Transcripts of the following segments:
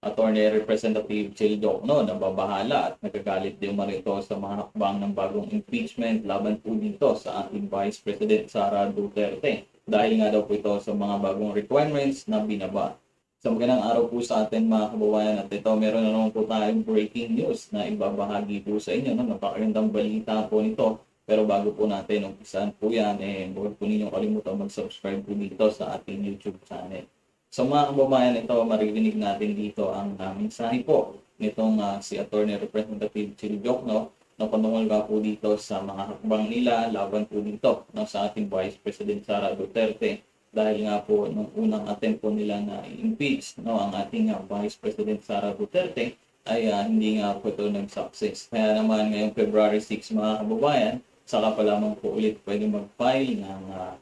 Attorney Representative Chil Jokno na babahala at nagagalit din marito sa mga hakbang ng bagong impeachment laban po dito sa ating Vice President Sara Duterte dahil nga daw po ito sa mga bagong requirements na binaba. Sa magandang araw po sa atin mga kababayan, at ito meron na naman po tayong breaking news na ibabahagi po sa inyo. Napakagandang balita po nito. Pero bago po natin umpisahan po yan, huwag po ninyong kalimutan mag-subscribe po dito sa ating YouTube channel. Sa mga kababayan, ito maririnig natin dito ang mensahe po nitong si Attorney Representative Chil Jokno na patungkol nga po dito sa mga hakbang nila laban po dito sa ating Vice President Sara Duterte dahil nga po nung unang attempt po nila na i-impeach ang ating Vice President Sara Duterte ay hindi nga po ito nag-success. Kaya naman ngayong February 6 mga kababayan, saka pa lamang po ulit pwede mag-file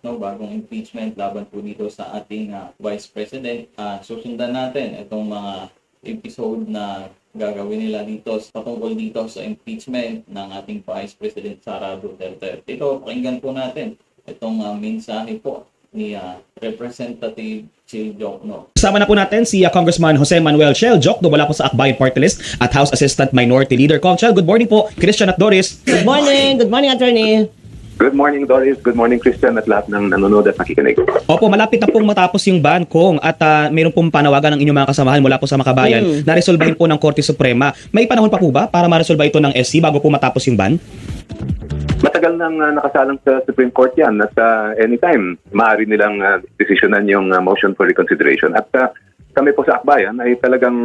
ng bagong impeachment laban po dito sa ating Vice President. Susundan natin itong mga episode na gagawin nila dito patungkol dito sa impeachment ng ating Vice President Sara Duterte. Ito, pakinggan po natin itong mensahe po ni Representative Chil Jokno. Kasama na po natin si Congressman Jose Manuel Chel Jokno mula po sa Akbayan Party List at House Assistant Minority Leader. Chel, good morning po. Christian at Doris. Good morning. Good morning, Attorney. Good morning, Doris. Good morning, Christian, at lahat ng nanonood at nakikinig. Opo, malapit na pong matapos yung ban, Kong, at mayroon pong panawagan ng inyong mga kasamahan mula po sa Makabayan na resolbahin po ng Korte Suprema. May panahon pa po ba para ma-resolba ito ng SC bago po matapos yung ban? Matagal nang nakasalang sa Supreme Court yan at anytime maaari nilang desisyonan yung motion for reconsideration. At kami po sa Akbayan ay talagang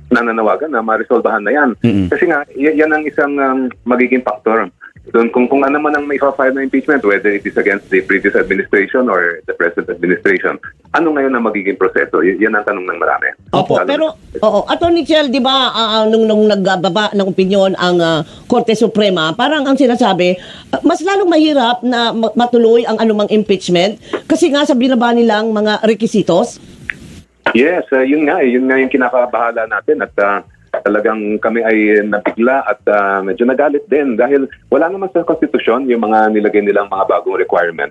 nananawagan na ma-resolbahan na yan. Kasi nga, yan ang isang magiging faktor. Doon, kung ano man ang may file na impeachment, whether it is against the previous administration or the present administration, ano ngayon ang magiging proseso? Yan ang tanong ng marami. Opo, pero Attorney Chel, di ba nung nagbaba ng opinyon ang Korte Suprema, parang ang sinasabi, mas lalong mahirap na matuloy ang anumang impeachment kasi nga sa binaba nilang mga requisitos? Yes, yun nga yung kinakabahala natin at talagang kami ay nabigla at medyo nagalit din dahil wala naman sa konstitusyon yung mga nilagay nilang mga bagong requirement.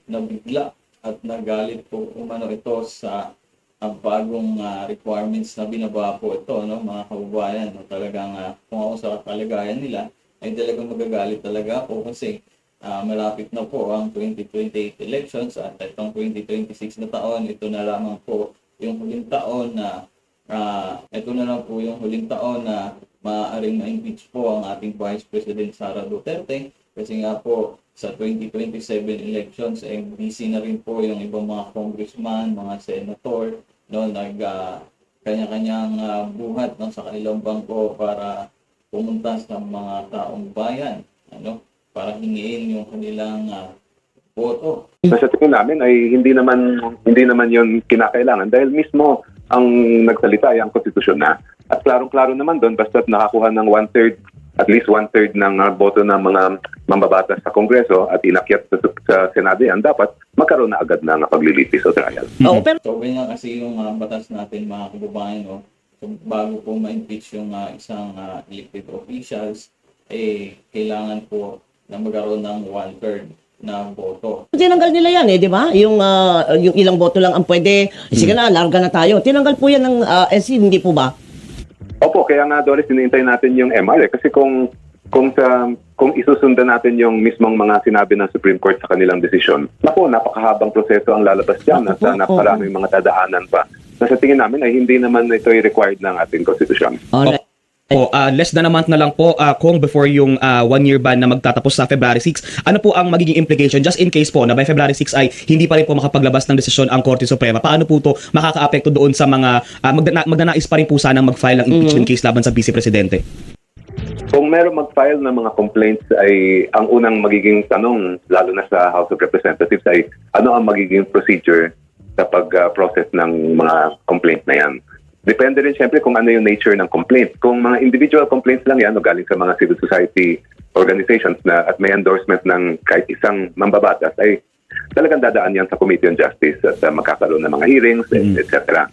Nabigla at nagalit po umano ito sa ang bagong requirements na binaba po ito, mga kababayan. Talagang kung ako sa kalagayan nila ay talagang magagalit talaga ako kasi malapit na po ang 2028 elections at itong 2026 na taon, ito na lamang po yung huling taon na ito na lang po yung huling taon na maaaring ma-impeach po ang ating Vice President Sara Duterte kasi nga po sa 2027 elections busy na rin po yung ibang mga congressman, mga senator, kanya-kanyang buhat sa kanilang bangko para pumunta sa mga taong bayan, para hingiin yung kanilang boto. Sa tingin namin ay hindi naman yun kinakailangan dahil mismo ang nagsalita ay ang konstitusyon na. At klarong-klaro naman doon basta't nakakuha ng at least one-third ng boto ng mga mambabatas sa Kongreso at inakyat sa Senado yan, dapat magkaroon na agad ng paglilitis o trial. So, ganyan kasi yung batas natin mga kababayan, bago po ma-impeach yung isang elected officials, kailangan po na magkaroon ng one-third na boto. Tinanggal nila yan di ba? Yung ilang boto lang ang pwede. Sige na, larga na tayo. Tinanggal po yan ng SC, hindi po ba? Opo, kaya nga Doris, hinihintay natin yung MR kasi kung isusundan natin yung mismong mga sinabi ng Supreme Court sa kanilang desisyon, napakahabang proseso ang lalabas dyan at napakaraming mga dadaanan pa. Sa tingin namin ay hindi naman ito required ng ating konstitusyon. Alright. Less than a month na lang po, Kung, before yung 1-year ban na magtatapos sa February 6. Ano po ang magiging implication just in case po na by February 6 ay hindi pa rin po makapaglabas ng desisyon ang Korte Suprema? Paano po to makaka-apekto doon sa mga magnanais pa rin po sanang mag-file ng impeachment case laban sa Vice Presidente? Kung meron mag-file ng mga complaints ay ang unang magiging tanong, lalo na sa House of Representatives, ay ano ang magiging procedure sa pag-process ng mga complaint na yan. Depende rin siyempre kung ano yung nature ng complaint. Kung mga individual complaints lang yan o galing sa mga civil society organizations na at may endorsement ng kahit isang mambabatas, ay talagang dadaan yan sa Committee on Justice at magkakaroon ng mga hearings, etc.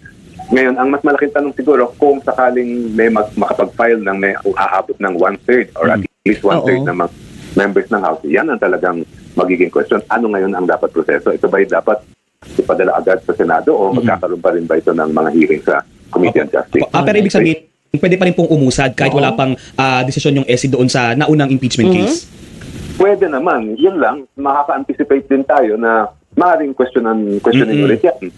Ngayon, ang mas malaking tanong siguro kung sakaling may makapag-file ng may aabot ng one-third or at least one-third ng mga members ng House, yan ang talagang magiging question. Ano ngayon ang dapat proseso? Ito ba dapat ipadala agad sa Senado o magkakaroon pa rin ba ito ng mga hearing sa Committee on Justice. Pero ibig sabihin, pwede pa rin pong umusad kahit wala pang desisyon yung SC doon sa naunang impeachment case? Pwede naman. Yun lang, makaka-anticipate din tayo na maaaring questionin ulit yan.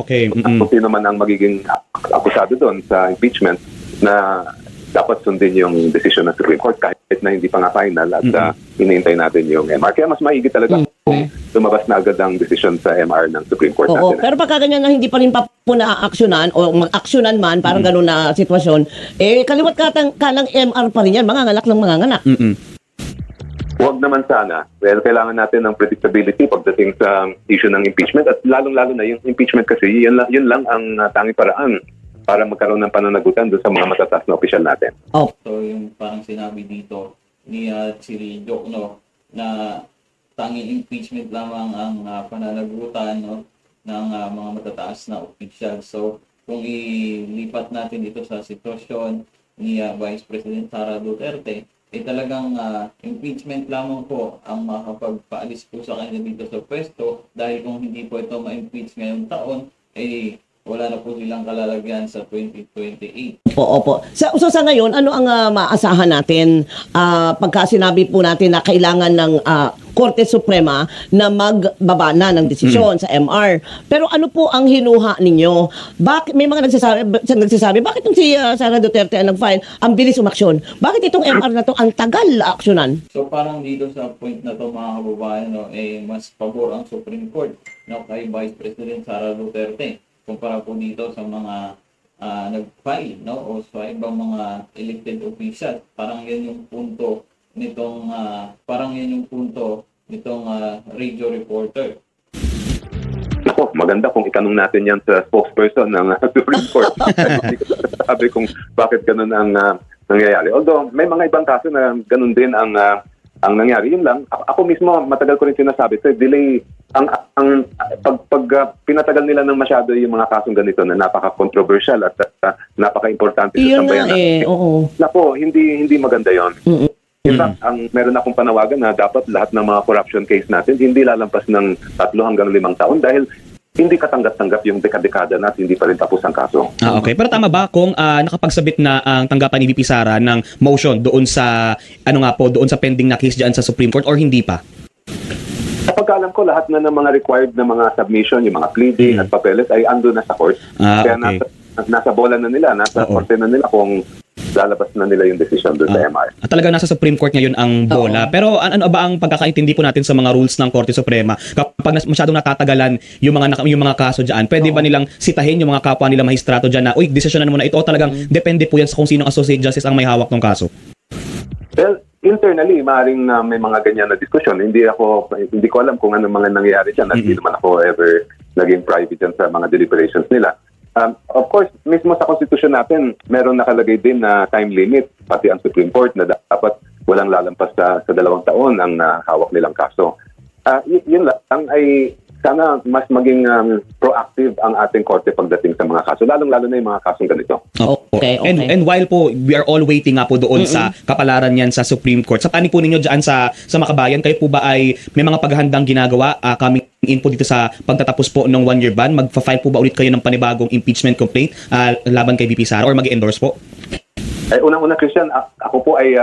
Okay. Kung sino man ang magiging akusado doon sa impeachment na dapat sundin yung decision ng Supreme Court kahit na hindi pa nga final at hinihintay natin yung MR. Kaya mas maigi talaga kung lumabas na agad ang decision sa MR ng Supreme Court Oo, natin. pero pagka ganyan na hindi pa rin pa po na-aksyonan o mag-aksyonan man, parang gano'n na sitwasyon, kaliwat ka ng MR pa rin yan, manganganak ng manganganak. Huwag naman sana. Well, kailangan natin ng predictability pagdating sa issue ng impeachment at lalong-lalo na yung impeachment kasi yun lang ang tanging paraan para magkaroon ng pananagutan doon sa mga matataas na opisyal natin. So yung parang sinabi dito ni Chiri Jokno na tanging impeachment lamang ang pananagutan ng mga matataas na opisyal. So kung ilipat natin dito sa sitwasyon ni Vice President Sara Duterte, talagang impeachment lamang po ang makakapagpaalis po sa kanya dito sa pwesto dahil kung hindi po ito ma-impeach ngayong taon, wala na po silang kalalagyan sa 2028. Opo. So sa ngayon, ano ang maasahan natin pagka sinabi po natin na kailangan ng Korte Suprema na magbaba na ng desisyon sa MR. Pero ano po ang hinuha ninyo? Bakit may mga nagsasabi bakit itong si Sara Duterte ang nag-file, ang bilis umaksyon? Bakit itong MR na to ang tagal aksyonan? So parang dito sa point na to mga kababayan, mas pabor ang Supreme Court kay Vice President Sara Duterte kumpara po dito sa mga nag-file o sa ibang mga elected officials. Parang yan yung punto nitong radio reporter. Ako, maganda kung itanong natin yan sa spokesperson ng Supreme Court. Hindi ko sabi kung bakit ganun ang nangyayari. Although, may mga ibang kaso na ganun din ang nangyari. Yun lang. Ako mismo, matagal ko rin sinasabi, delay, pag pinatagal nila ng masyado yung mga kasong ganito na napaka-controversial at napaka-importante sa Iyon sambayan. oo. Nako, hindi maganda yon. In fact, meron akong panawagan na dapat lahat ng mga corruption case natin hindi lalampas ng 3 hanggang 5 taon dahil hindi katanggap-tanggap yung dekada-dekada na at hindi pa rin tapos ang kaso. Okay. Pero tama ba kung nakapagsabit na ang tanggapan ni VP Sara ng motion doon sa doon sa pending na case diyan sa Supreme Court or hindi pa? Sa pagkaalam ko, lahat na ng mga required na mga submission, yung mga pleading at papeles ay ando na sa court. Kaya Okay. nasa bola na nila, nasa korte na nila kung lalabas na nila yung decision doon sa MR. Talaga nasa Supreme Court ngayon ang bola. Pero ano ba ang pagkakaintindi po natin sa mga rules ng Korte Suprema? Kapag masyadong natatagalan yung mga kaso diyan, pwede ba nilang sitahin yung mga kapwa nila mahistrato diyan na, desisyonan mo na ito, talagang depende po yan sa kung sino associate justice ang may hawak ng kaso? Well, internally, maaaring may mga ganyan na diskusyon. Hindi ko alam kung ano mga nangyayari dyan. Hindi naman ako ever naging private dyan sa mga deliberations nila. Of course, mismo sa konstitusyon natin, meron nakalagay din na time limit, pati ang Supreme Court, na dapat walang lalampas sa 2 taon ang hawak nilang kaso. Yun lang ay sana mas maging proactive ang ating korte pagdating sa mga kaso, lalong-lalo na yung mga kasong ganito. Okay. And while po, we are all waiting nga po doon sa kapalaran yan sa Supreme Court. Sa panig po ninyo dyan sa Makabayan, kayo po ba ay may mga paghahandang ginagawa coming in po dito sa pagtatapos po ng 1-year ban? Magfa-file po ba ulit kayo ng panibagong impeachment complaint laban kay VP Sara or mag-endorse po? Unang-una, Christian, ako po ay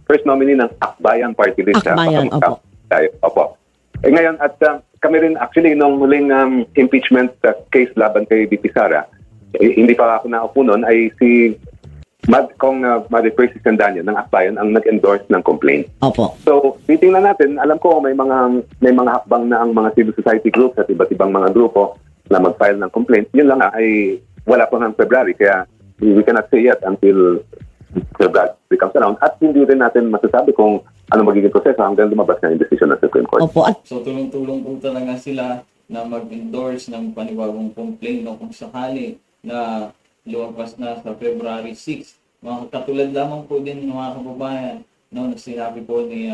first nominee ng Akbayan Party List. Akbayan, opo. Opo. Ngayon, at kami rin actually nung huling impeachment case laban kay VP Sara, hindi pa ako naupo noon, ay si Marie Percy Candanya ng Akbayan ang nag-endorse ng complaint. Opo. So, titingnan natin, alam ko may mga hakbang na ang mga civil society groups at iba't ibang mga grupo na mag-file ng complaint. Yun lang ay wala pa hanggang February, kaya we cannot say yet until February comes around. At hindi rin natin masasabi kung ano magiging proseso hanggang lumabas na yung decision ng Supreme Court. Opo. So tulong-tulong po talaga sila na mag-endorse ng panibagong complaint kung sakali na lumabas na sa February 6. Mga katulad lamang po din ng mga kababayan na sinabi po ni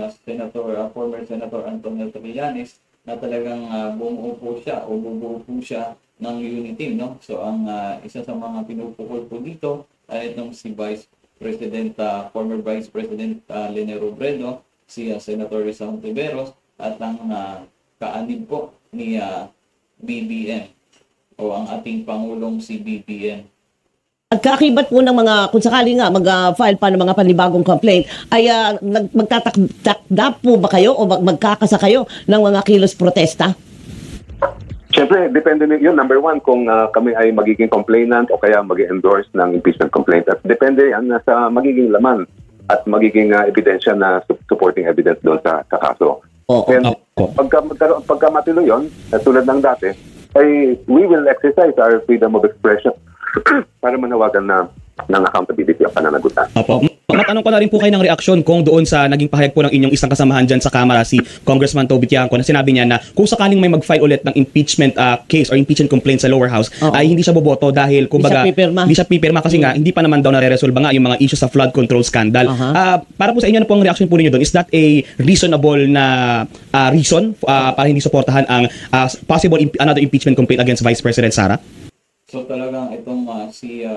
former Senator Antonio Trillanes na talagang bumuo po siya o bubuo po siya ng unity. So ang isa sa mga pinupukol po dito ay itong si former Vice President Lene Robredo, si Senator Rizal Tiveros at ang kaanib po ni BBM o ang ating Pangulong si BBM. At kaakibat po ng mga, kung sakali nga mag-file pa ng mga panibagong complaint, ay magtatakda po ba kayo o magkakasa kayo ng mga kilos protesta? Siyempre, depende yun. Number one, kung kami ay magiging complainant o kaya mag-endorse ng impeachment complaint. At depende yan sa magiging laman at magiging ebidensya na supporting evidence doon sa kaso. Oo. And Opo. pagka matuloy yun, tulad ng dati, ay we will exercise our freedom of expression para manawagan ng accountability ang pananagutan. Opo. Matanong ko na rin po kayo ng reaksyon kung doon sa naging pahayag po ng inyong isang kasamahan dyan sa Kamara, si Congressman Toby Tiangco, na sinabi niya na kung sakaling may mag-file ulit ng impeachment case or impeachment complaint sa lower house, Oo. ay hindi siya boboto dahil kumbaga Hindi siya pipirma. kasi nga hindi pa naman daw nare-resolve nga yung mga issues sa flood control scandal. Aha. Para po sa inyo, ano po ang reaction po ninyo doon? Is that a reasonable na reason para hindi suportahan ang possible another impeachment complaint against Vice President Sara? So talagang itong si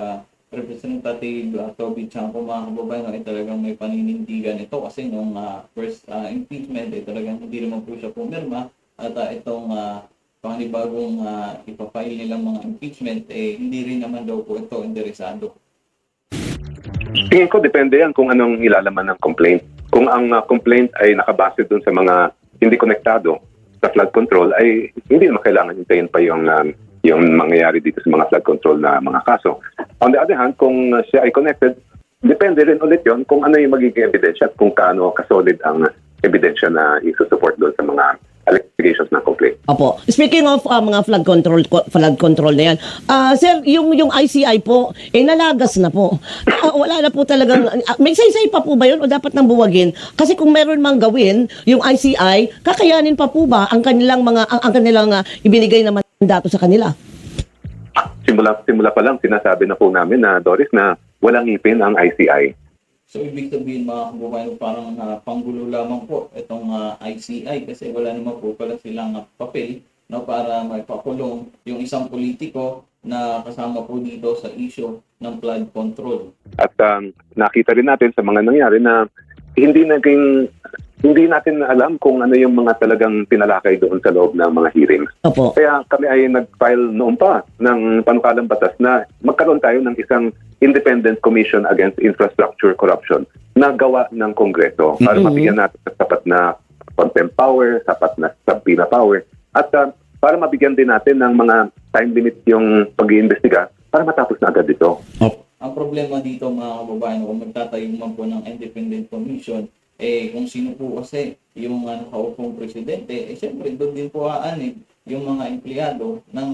Representative Toby Tiangco, mga kababayan, ay talagang may paninindigan ito kasi nung first impeachment ay talagang hindi naman po siya pumirma at itong panibagong ipafile nilang mga impeachment hindi rin naman daw po ito interesado. Tingin ko depende yan kung anong ilalaman ng complaint. Kung ang complaint ay nakabase dun sa mga hindi konektado sa flood control, ay hindi naman kailangan hintayin pa yung mangyayari dito sa mga flood control na mga kaso. On the other hand, kung siya ay connected, depende rin ulit yon kung ano yung magiging ebidensya at kung kaano kasolid ang ebidensya na isusupport doon sa mga allegations ng complaint. Opo. Speaking of mga flood control na yan, sir, yung ICI po, nalagas na po. Wala na po talagang, may saysay pa po ba yun o dapat nang buwagin? Kasi kung meron mang gawin, yung ICI, kakayanin pa po ba ang kanilang ibinigay na mandato sa kanila? Simula pa lang, sinasabi na po namin na Doris na walang ngipin ang ICI. So ibig sabihin, mga kababayan, parang panggulo lamang po itong ICI kasi wala naman po pala silang papel para maipakulong yung isang politiko na kasama po dito sa issue ng flood control. At nakita rin natin sa mga nangyari na hindi natin alam kung ano yung mga talagang tinalakay doon sa loob ng mga hearings. Opo. Kaya kami ay nag-file noon pa ng panukalang batas na magkaroon tayo ng isang Independent Commission Against Infrastructure Corruption na gawa ng Kongreso para mabigyan natin ng sapat na contempt power, sapat na subpoena power, at para mabigyan din natin ng mga time limit yung pag-iimbestiga para matapos na agad ito. Opo. Ang problema dito, mga kababayan, kung magtatayo man po ng Independent Commission, kung sino po kasi yung nakaupong presidente, siyempre doon din po aanib yung mga empleyado ng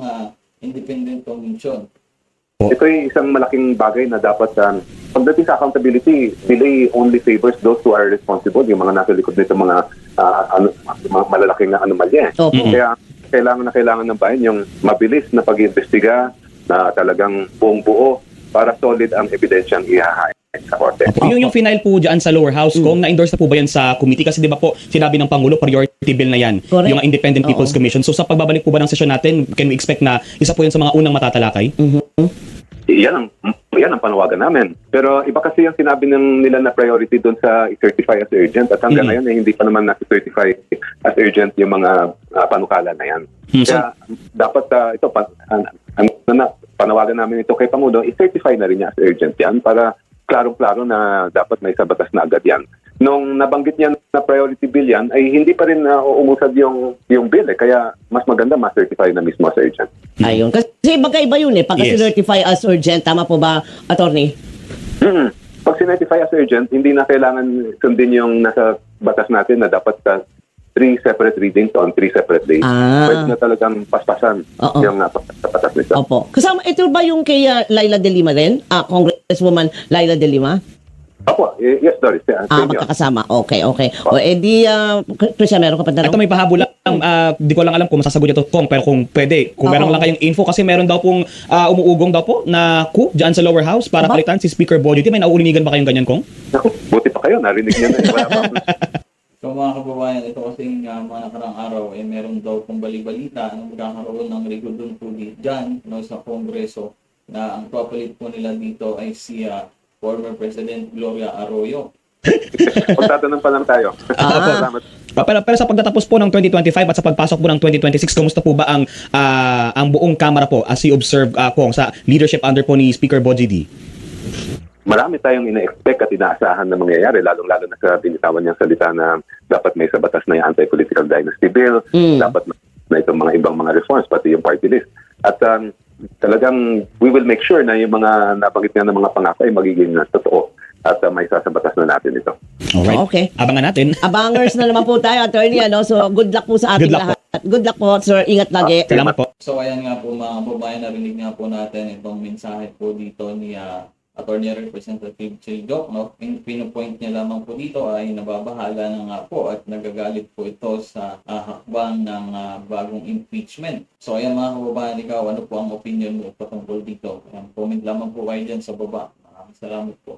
Independent Commission. Ito ay isang malaking bagay na dapat pagdating sa accountability, delay only favors those who are responsible, yung mga nasa likod nito mga malalaking anomalya. Opo. Kaya kailangan ng bayan yung mabilis na pag-iimbestiga na talagang buong buo para solid ang ebidensyang ihahain sa korte. Yung final po dyan sa lower house, kung na-endorse na po ba yan sa committee? Kasi di ba po, sinabi ng Pangulo, priority bill na yan, Correct. yung Independent People's Commission. So sa pagbabalik po ba ng sesyon natin, can we expect na isa po yan sa mga unang matatalakay? Yan ang panawagan namin. Pero iba kasi yung sinabi nila na priority doon sa i-certify as urgent at hanggang ngayon hindi pa naman na-certify as urgent yung mga panukala na yan. Kaya dapat panawagan namin ito kay Pangulo, i-certify na rin niya as urgent yan para klarong-klaro na dapat may sabatas na agad yan. Nung nabanggit niya na priority bill yan, ay hindi pa rin umusad yung bill. Kaya mas maganda ma-certify na mismo as urgent. Ayun. Kasi magkaiba yun pagka certify as urgent. Tama po ba, attorney? Pag sinertify as urgent, hindi na kailangan sundin yung nasa batas natin na dapat 3 separate readings on 3 separate days. Pwede na talagang paspasan yung batas nito. Opo. Kasama, ito ba yung kay Laila De Lima rin? Congresswoman Laila De Lima? Opo, yes, Doris. Magkakasama. Okay. O edi, Christian, meron ka pa tanong? Ito may pahabol lang. Di ko lang alam kung masasagot niyo to, Kong, pero kung pwede, kung meron lang kayong info, kasi meron daw pong umuugong daw po na coup dyan sa lower house para palitan si Speaker Bojo. May nauulinigan ba kayong ganyan, Kong? Naku, buti pa kayo. Narinig niya na. Wala pa. So mga kababayan, ito kasing mga nakarang araw meron daw pong balibalita na magkakaroon ng regulon po dyan sa Kongreso na ang papalit po nila dito ay si former President Gloria Arroyo. Magtatanong pa lang tayo. Salamat. Pero sa pagtatapos po ng 2025 at sa pagpasok po ng 2026, kumusta po ba ang buong Kamara po as you observe, Kong, sa leadership under po ni Speaker Bogie D? Marami tayong ina-expect at inaasahan na mangyayari, lalong-lalo na sa binitawan niyang salita na dapat may sa batas na yung anti-political dynasty bill, dapat na itong mga ibang mga reforms, pati yung party list. At talagang we will make sure na yung mga nabanggit nga ng mga pangako ay magiging totoo at may sasabatas na natin ito. Alright. Okay. Abangan natin. Abangers na naman po tayo, attorney, ano? So, good luck po sa ating Good luck po. lahat. Good luck po, sir. Ingat lagi. Salamat po. So ayan nga po mga kababayan, narinig nga po natin itong mensahe po dito ni Attorney Representative Childok, no? Pinupoint niya lamang po dito ay nababahala na nga po at nagagalit po ito sa hakbang ng bagong impeachment. So ayan mga kababayan, ikaw, ano po ang opinion mo patungkol dito? Ayan, comment lamang po kayo dyan sa baba. Maraming salamat po.